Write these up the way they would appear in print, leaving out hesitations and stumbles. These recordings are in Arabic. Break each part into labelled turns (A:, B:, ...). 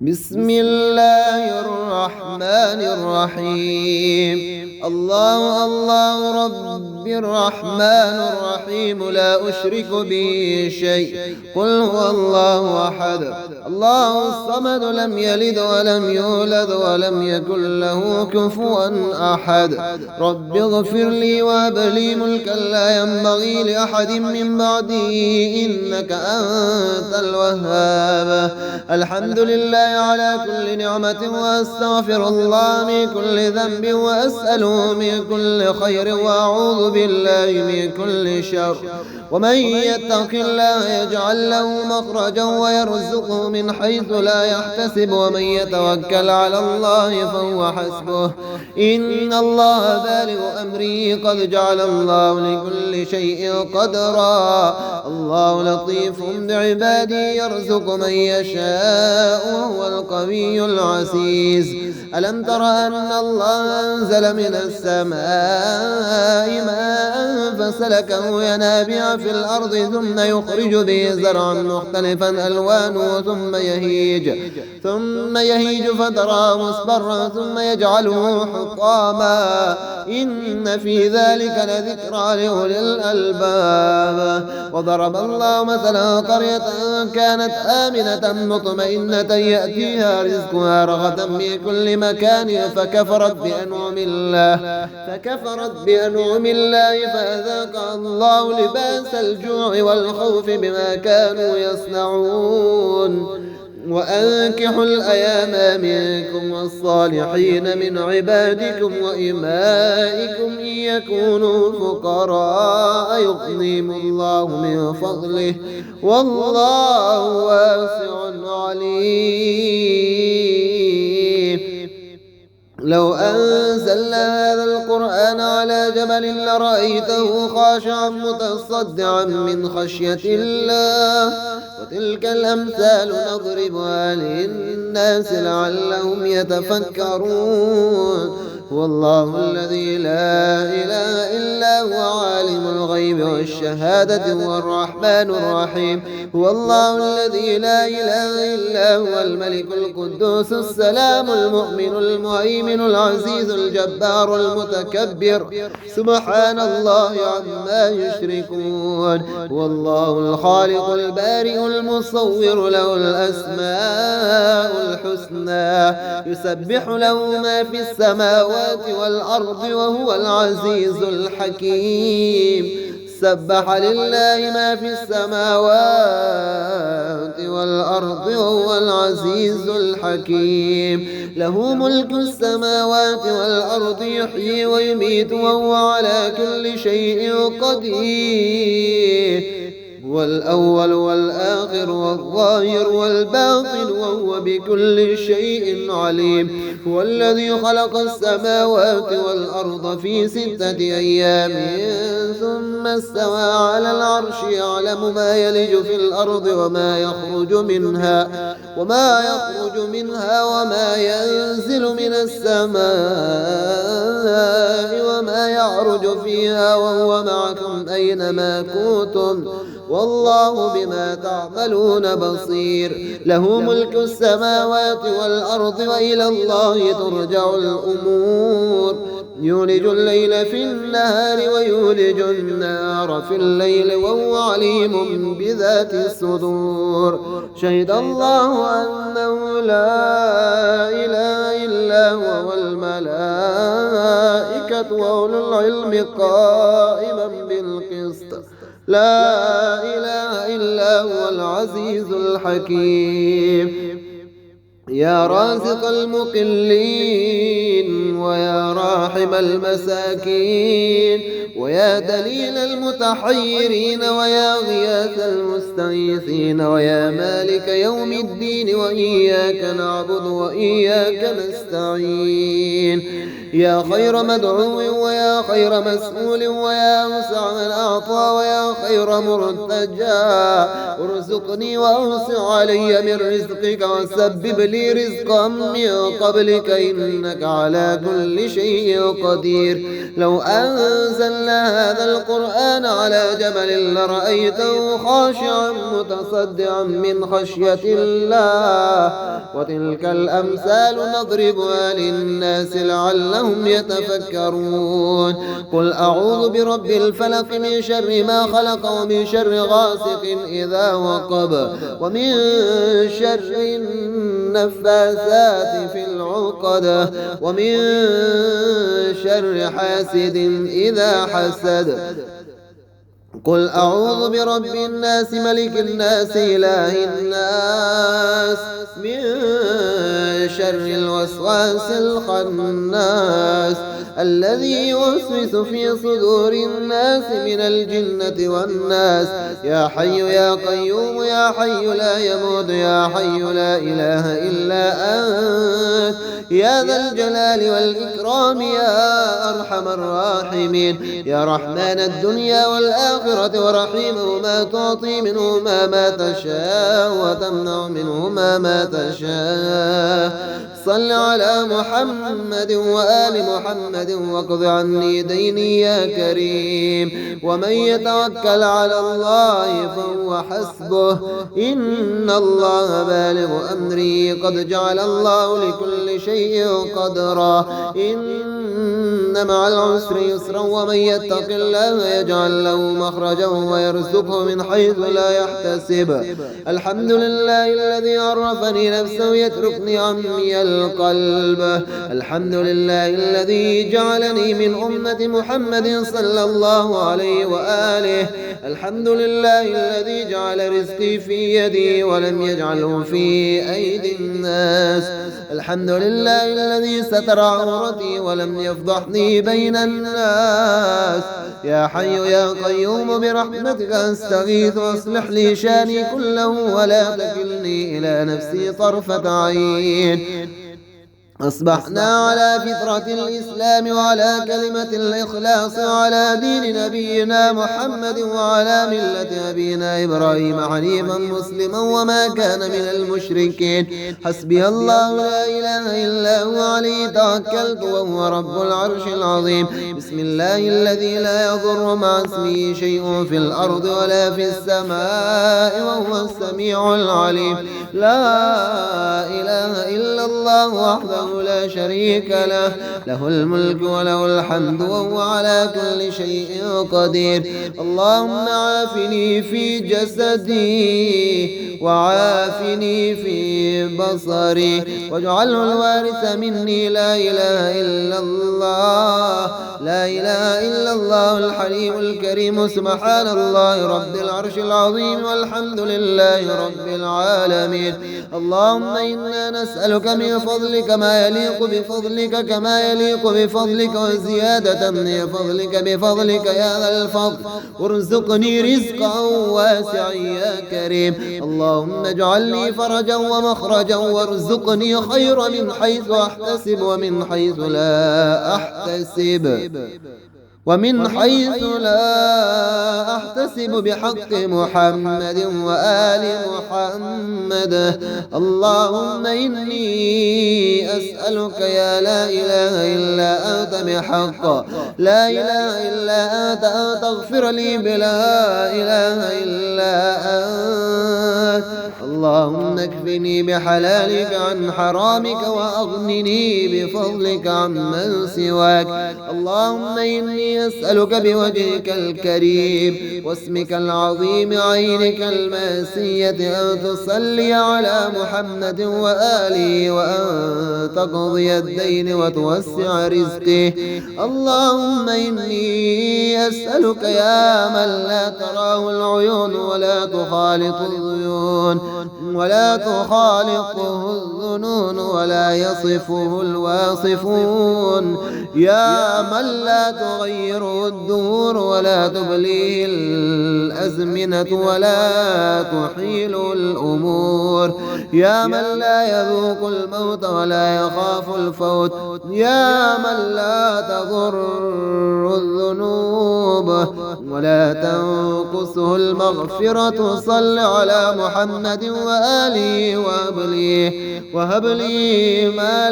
A: بسم الله الرحمن الرحيم. الله الله ربي الرحمن الرحيم، لا أشرك به شيء. قل هو الله أحد الله الصمد، لم يلد ولم يولد ولم يكن له كفوا أحد. رب اغفر لي وهب لي ملكا لا ينبغي لأحد من بعدي، إنك أنت الوهاب. الحمد لله على كل نعمة، وأستغفر الله من كل ذنب، وأسأله من كل خير، وأعوذ بالله من كل شر. ومن يتق الله يجعل له مخرجا ويرزقه من حيث لا يحتسب، ومن يتوكل على الله فهو حسبه، إن الله بالغ أمره، قد جعل الله لكل شيء قدرا. الله لطيف بعباده يرزق من يشاء وهو القوي العزيز. ألم تر أن الله أنزل من السماء ماء فسلكه ينابيع في الأرض، ثم يخرج به زرعا مختلفا ألوانه، ثم يهيج فتراه مصفرا، ثم يجعله حطاما، إن في ذلك لذكرى لأولي الألباب. وضرب الله مثلا قرية كانت آمنة مطمئنة يأتيها رزقها رغدا من كل مكان، فكفرت بأنعم الله فأذاقها الله لباس الجوع والخوف بما كانوا يصنعون. وأنكحوا الأيام منكم والصالحين من عبادكم وإمائكم، إن يكونوا فقراء يغنيهم الله من فضله، والله واسع عليم. لو أنزلنا هذا القرآن على جبل لرأيته خاشعا متصدعا من خشية الله، وتلك الأمثال نضربها للناس لعلهم يتفكرون. هو الله الذي لا إله إلا هو عالم الغيب والشهادة، هو الرحمن الرحيم. هو الله الذي لا إله إلا هو الملك القدوس السلام المؤمن المهيمن العزيز الجبار المتكبر، سبحان الله عما يشركون. هو الله الخالق البارئ المصور، له الأسماء الحسنى، يسبح له ما في السماوات والأرض، وهو العزيز الحكيم. سبح لله ما في السماوات والأرض، وهو العزيز الحكيم. له ملك السماوات والأرض، يحيي ويميت، وهو على كل شيء قدير. هو الأول والآخر والظاهر والباطن، وهو بكل شيء عليم. هو الذي خلق السماوات والأرض في 6 أيام ثم استوى على العرش، يعلم ما يلج في الأرض وما يخرج منها وما ينزل من السماء وما يعرج فيها، وهو معكم أينما كنتم، والله بما تعملون بصير. له ملك السماوات والأرض، وإلى الله ترجع الأمور. يولج الليل في النهار ويولج النهار في الليل، وهو عليم بذات الصدور. شهد الله أنه لا إله إلا هو، والملائكة وأولو العلم قائما بالقسط، لا إله إلا هو العزيز الحكيم. يا رازق المقلين، ويا راحم المساكين، ويا دليل المتحيرين، ويا غياث المستغيثين، ويا مالك يوم الدين، وإياك نعبد وإياك نستعين. يا خير مدعو، ويا خير مسؤول، ويا وسع من أعطى، ويا خير مرتجى، ارزقني وأوسع علي من رزقك، وسبب لي لي رزقا من قبلك إنك على كل شيء قدير. لو أنزلنا هذا القرآن على جبل لرأيته خاشعا متصدعا من خشية الله. وتلك الأمثال نضربها للناس لعلهم يتفكرون. قل أعوذ برب الفلق من شر ما خلق ومن شر غاسق إذا وقب ومن شر النفاثات في العقد ومن شر حاسد إذا حسد. قل أعوذ برب الناس ملك الناس إله الناس من شر الوسواس الخناس الذي يوسوس في صدور الناس من الجنة والناس. يا حي يا قيوم يا حي لا يموت يا حي لا إله إلا أنت يا ذا الجلال والإكرام يا أرحم الراحمين. يا رحمن الدنيا والآخرة ورحيمهما تعطي منهما ما تشاء وتمنع منهما ما تشاء. صل على محمد وآل محمد واقض عني ديني يا كريم. ومن يتوكل على الله فهو حسبه إن الله بالغ أمري قد جعل الله لكل شيء قدرا. إن مع العسر يسرا ومن يتق الله يجعل له مخرجا ويرزقه من حيث لا يحتسب. الحمد لله الذي عرفني نفسه يتركني عمي القلب. الحمد لله الذي جعلني من أمة محمد صلى الله عليه وآله. الحمد لله الذي جعل رزقي في يدي ولم يجعله في أيدي الناس. الحمد لله الذي ستر عورتي ولم يفضحني بين الناس. يا حي يا قيوم برحمتك أستغيث واصلح لي شاني كله ولا تكلني إلى نفسي طرفة عين. أصبحنا على فطرة الإسلام وعلى كلمة الإخلاص وعلى دين نبينا محمد وعلى ملة أبينا إبراهيم حنيفا مسلما وما كان من المشركين. حسبي الله لا إله إلا هو عليه توكلت وهو رب العرش العظيم. بسم الله الذي لا يضر مع اسمه شيء في الأرض ولا في السماء وهو السميع العليم. لا إله إلا الله وحده لا شريك له له الملك وله الحمد وهو على كل شيء قدير. اللهم عافني في جسدي وعافني في بصري واجعله الوارث مني. لا إله إلا الله لا إله إلا الله الحليم الكريم. سبحان الله رب العرش العظيم والحمد لله رب العالمين. اللهم إنا نسألك من فضلك ما يليق بفضلك كما يليق بفضلك وزيادة من فضلك بفضلك يا ذا الفضل. وارزقني رزقا واسعا يا كريم. اللهم اجعل لي فرجا ومخرجا وارزقني خيرا من حيث أحتسب ومن حيث لا أحتسب بحق محمد وآل محمد. اللهم إني أسألك يا لا إله إلا أنت بحق لا إله إلا أنت أن تغفر لي بلا إله إلا أنت. اللهم اكفني بحلالك عن حرامك وأغنني بفضلك عمن سواك. اللهم إني أسألك بوجهك الكريم واسمك العظيم عينك الماسية أن تصلي على محمد وآله وأن تقضي الدين وتوسع رزقه. اللهم إني أسألك يا من لا تراه العيون ولا تخالطه الظنون ولا يصفه الواصفون. يا من لا تغيره الدهور ولا تبليه الأزمنة ولا تحيل الأمور. يا من لا يذوق الموت ولا يخاف الفوت. يا من لا تضر الذنوب ولا تنقصه المغفرة. صل على محمد وآله سؤالي وهب لي ما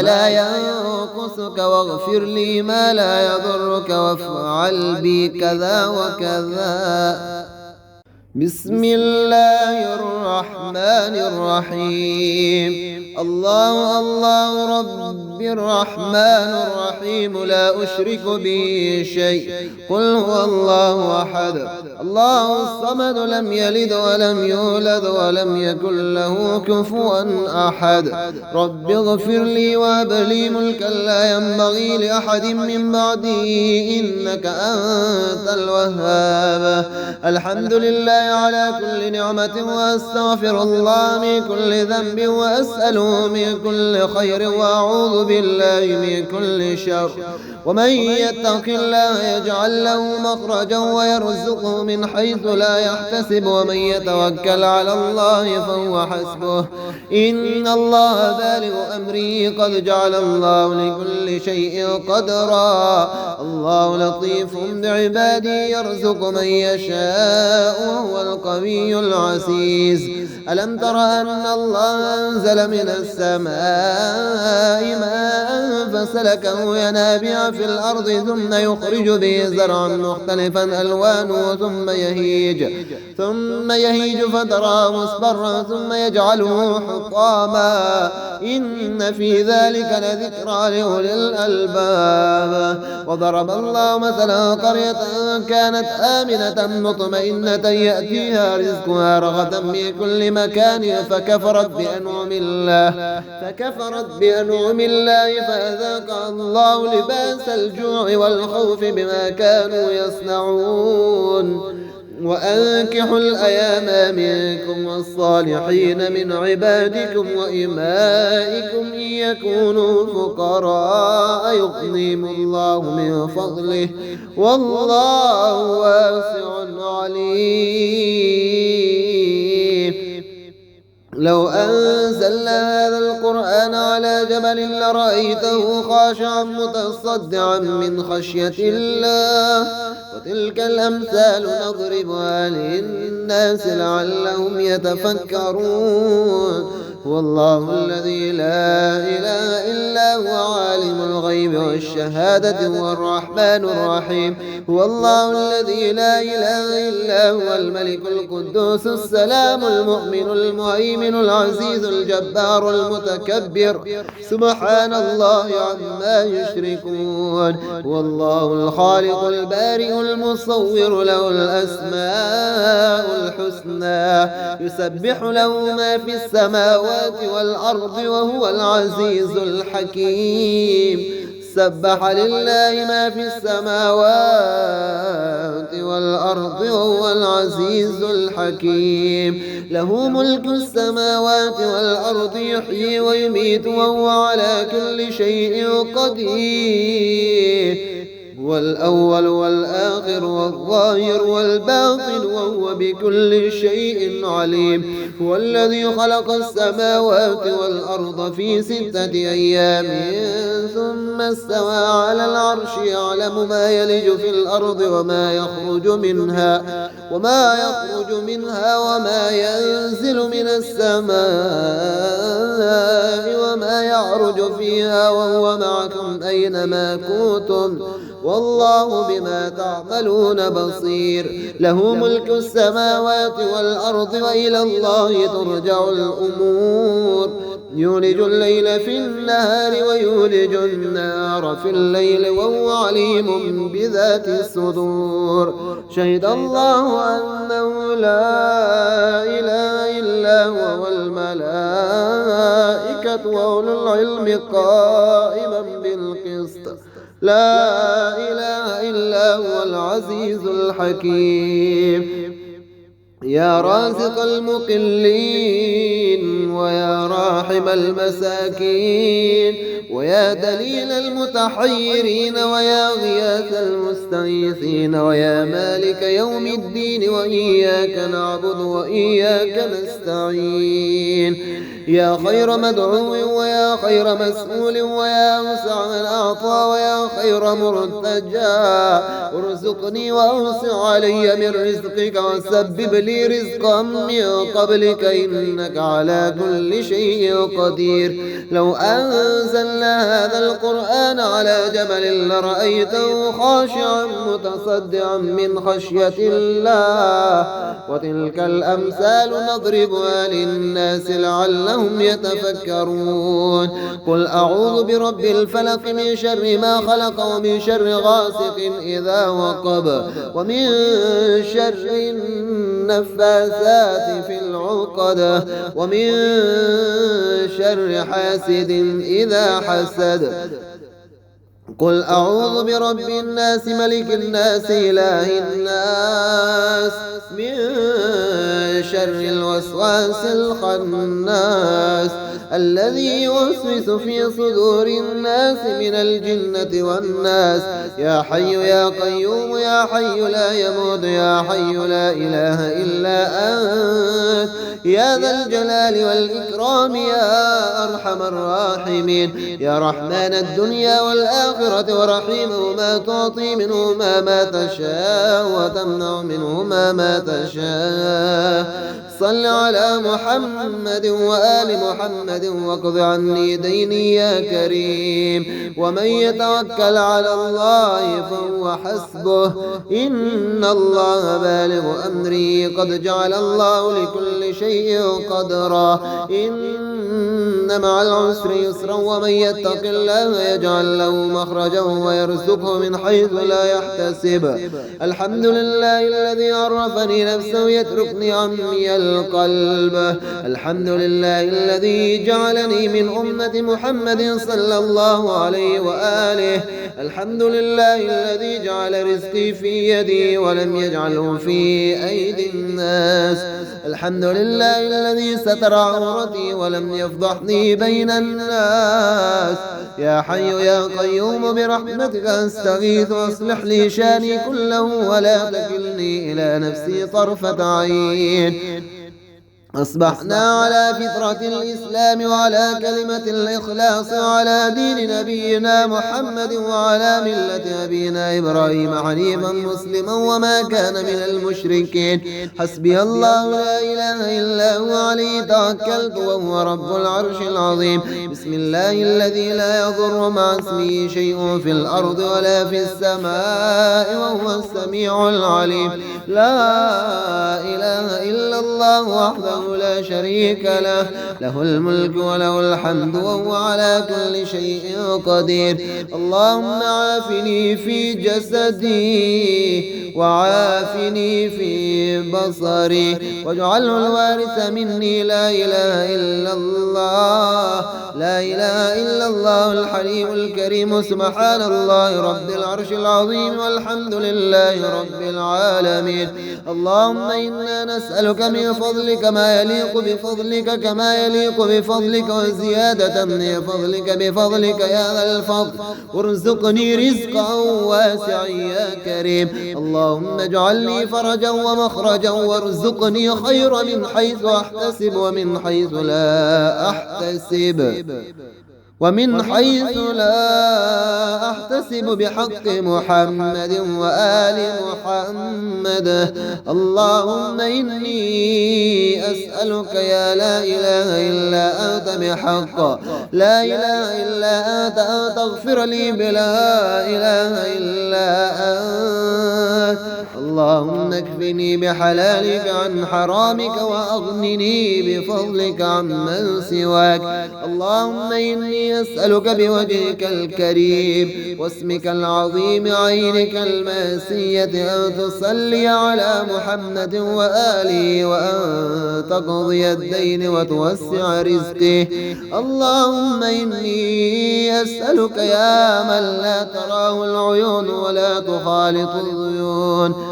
A: لا ينقصك واغفر لي ما لا يضرك وافعل بي كذا وكذا. بسم الله الرحمن الرحيم. الله ربي الرحمن الرحيم لا أشرك به شيء. قل هو الله أحد الله الصمد لم يلد ولم يولد ولم يكن له كفوا أحد. رب اغفر لي وهب لي ملكا لا ينبغي لأحد من بعدي إنك أنت الوهاب. الحمد لله على كل نعمة وأستغفر الله من كل ذنب وأسأله من كل خير وأعوذ بالله من كل شر. ومن يتق الله يجعل له مخرجا ويرزقه من حيث لا يحتسب ومن يتوكل على الله فهو حسبه إن الله بالغ أمره قد جعل الله لكل شيء قدرا. الله لطيف بعباده يرزق من يشاء وهو القوي العزيز. ألم تر أن الله أنزل من السماء ماء فسلكه ينابيع في الأرض ثم يخرج به زرعا مختلفا ألوانه ثم يهيج فتراه مصفرا ثم يجعله حطاما إن في ذلك لذكرى لأولي الألباب. وضرب الله مثلا قرية كانت آمنة مطمئنة يأتيها رزقها رغدا من كل مكان فكفرت بأنعم الله فأذاقها الله لباس الجوع والخوف بما كانوا يصنعون. وأنكحوا الأيام منكم والصالحين من عبادكم وإمائكم إن يكونوا فقراء يغنيهم الله من فضله والله واسع عليم. لو أنزلنا هذا القرآن على جبل لرأيته خاشعا متصدعا من خشية الله وتلك الأمثال نضربها للناس لعلهم يتفكرون. هو الله الذي لا إله إلا هو عالم الغيب والشهادة هو الرحمن الرحيم. هو الله الذي لا إله إلا هو الملك القدوس السلام المؤمن المهيمن العزيز الجبار المتكبر سبحان الله عما يشركون. هو الله الخالق البارئ المصور له الأسماء الحسنى يسبح له ما في السماوات والأرض وهو العزيز الحكيم. سبح لله ما في السماوات والأرض وهو العزيز الحكيم. له ملك السماوات والأرض يحيي ويميت وهو على كل شيء قدير. هو الأول والآخر والظاهر والباطن وهو بكل شيء عليم. هو الذي خلق السماوات والأرض في 6 أيام ثم استوى على العرش يعلم ما يلج في الأرض وما يخرج منها وما ينزل من السماء وما يعرج فيها وهو معكم أينما كنتم والله بما تعملون بصير. له ملك السماوات والأرض وإلى الله ترجع الأمور. يولج الليل في النهار ويولج النهار في الليل وهو عليم بذات الصدور. شهد الله أنه لا إله إلا هو والملائكة وأولو العلم قائما بالقسط لا إله إلا هو العزيز الحكيم. يا رازق المقلين ويا راحم المساكين ويا دليل المتحيرين ويا غياث المستغيثين ويا مالك يوم الدين وإياك نعبد وإياك نستعين يا خير مدعو ويا خير مسؤول ويا أوسع من أعطى ويا خير مرتجى ارزقني وأوسع علي من رزقك وسبب لي رزقا من قبلك إنك على كل شيء قدير لو أنزلنا هذا القرآن على جبل لرأيته خاشعا متصدعا من خشية الله وتلك الأمثال نضربها للناس لعلهم يتفكرون قل أعوذ برب الفلق من شر ما خلق ومن شر غاسق إذا وقب ومن شر النفاثات في العقد ومن شر حاسد إذا حسد قل أعوذ برب الناس ملك الناس إله الناس من شر الوسواس الخناس الذي يوسوس في صدور الناس من الجنة والناس يا حي يا قيوم يا حي لا يموت يا حي لا إله إلا أنت يا ذا الجلال والإكرام يا أرحم الراحمين يا رحمن الدنيا والآخرة ورحيمهما تعطي منهما ما تشاء وتمنع منهما ما تشاء صل على محمد وآل محمد واقض عني ديني يا كريم ومن يتوكل على الله فهو حسبه إن الله بالغ أمري قد جعل الله لكل شيء قدرا إن مع العسر يسرا ومن يتق الله يجعل له مخرجا ويرزقه من حيث لا يحتسب الحمد لله الذي عرفني نفسه يتركني عمي القلب الحمد لله الذي جعلني من أمة محمد صلى الله عليه وآله الحمد لله الذي جعل رزقي في يدي ولم يجعله في أيدي الناس الحمد لله الذي ستر عورتي ولم يفضحني بين الناس يا حي يا قيوم برحمتك أستغيث واصلح لي شاني كله ولا تكلني إلى نفسي طرفة عين أصبحنا على فطرة الإسلام وعلى كلمة الإخلاص وعلى دين نبينا محمد وعلى ملة أبينا إبراهيم حنيفا مسلما وما كان من المشركين حسبي الله لا إله إلا هو عليه توكلت وهو رب العرش العظيم بسم الله الذي لا يضر مع اسمه شيء في الأرض ولا في السماء وهو السميع العليم لا إله إلا الله وحده لا شريك له له الملك وله الحمد وهو على كل شيء قدير اللهم عافني في جسدي وعافني في بصري واجعله الوارث مني لا إله إلا الله لا إله إلا الله الحليم الكريم سبحان الله رب العرش العظيم والحمد لله رب العالمين اللهم إنا نسألك من فضلك ما يليق بفضلك كما يليق بفضلك وزيادة من فضلك بفضلك يا ذا الفضل وارزقني رزقا واسعا يا كريم اللهم اجعل لي فرجا ومخرجا وارزقني خيرا من حيث أحتسب ومن حيث لا أحتسب بحق محمد وآل محمد اللهم إني أسألك يا لا إله إلا أنت بحق لا إله إلا أنت أن تغفر لي بلا إله إلا أنت اللهم اكفني بحلالك عن حرامك وأغنني بفضلك عمن سواك اللهم إني أسألك بوجهك الكريم واسمك العظيم عينك الماسية أن تصلي على محمد وآله وأن تقضي الدين وتوسع رزقه اللهم إني أسألك يا من لا تراه العيون ولا تخالطه الذيون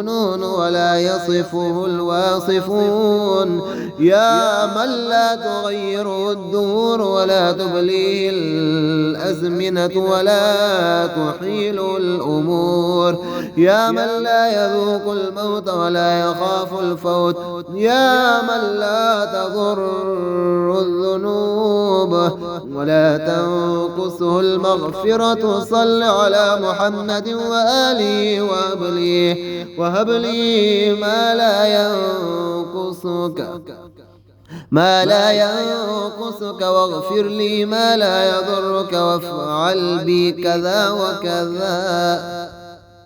A: الظنون ولا يصفه الواصفون، يا من لا تغيره الدهور ولا تبليه الأزمنة ولا تحيل الأمور، يا من لا يذوق الموت ولا يخاف الفوت، يا من لا تضر الذنوب ولا تنقصه المغفرة، صل على محمد وآله وهب لي ما لا ينقصك واغفر لي ما لا يضرك وافعل بي كذا وكذا.